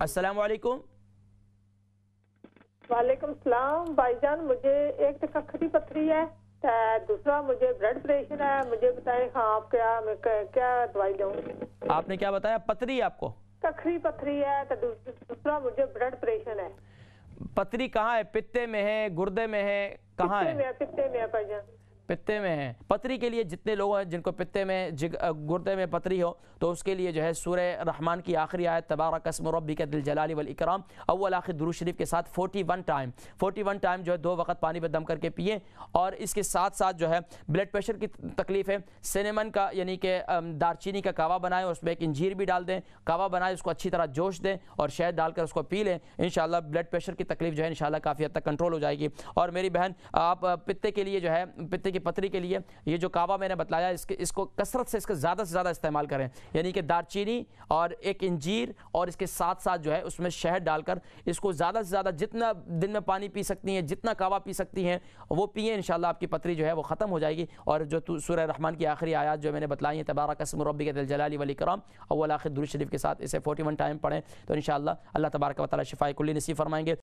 अस्सलाम वालेकुम। वालेकुम सलाम भाईजान, मुझे एक तो कखरी पथरी है, दूसरा मुझे ब्लड प्रेशर है। मुझे बताएं हाँ आप क्या दवाई दूं? आपने क्या बताया? पथरी आपको? कखरी पथरी है तो दूसरा मुझे ब्लड प्रेशर है। पथरी कहाँ है? पित्ते में है, गुर्दे में है, कहाँ है? पित्ते में है भाईजान। पित्ते में है। पथरी के लिए जितने लोग हैं जिनको पित्ते में गुर्दे में पथरी हो तो उसके लिए जो है सूरह रहमान की आखिरी आयत तबारक अस्म रब्बिका दिल जलाली वल इकराम अव्वल आखिर दुरूद शरीफ के साथ 41 टाइम जो है 2 वक्त पानी में दम करके पिए। और इसके साथ साथ जो है ब्लड प्रेशर की तकलीफ है, सिनेमन का यानी कि दारचीनी का कावा बनाएं, उसमें एक इंजीर भी डाल दें, कावा बनाएं, उसको अच्छी तरह जोश दें और शहद डालकर उसको पी लें। इंशाल्लाह ब्लड प्रेशर की तकलीफ जो है इंशाल्लाह काफ़ी हद तक कंट्रोल हो जाएगी। और मेरी बहन आप पित्ते के लिए जो है पित्ते की पथरी के लिए ये जो कावा मैंने बताया इसको कसरत से ज़्यादा इस्तेमाल करें, यानी कि दारचीनी और एक इंजीर और इसके साथ साथ जो है उसमें शहद डालकर इसको ज़्यादा से ज़्यादा जितना दिन में पानी पी सकती हैं, जितना कावा पी सकती हैं वो पिए। इंशाल्लाह आपकी पथरी जो है वो ख़त्म हो जाएगी। और जो सूरह रहमान की आखिरी आयत जो मैंने बताई है तबारक अस्म रब्बिका दिल जलाली वल इकराम अव्वल आखिर दुरूद शरीफ के साथ इसे 41 टाइम पढ़ें तो इंशाल्लाह अल्लाह तबारक व तआला शिफाए कुल्ली नसीब फरमाएंगे।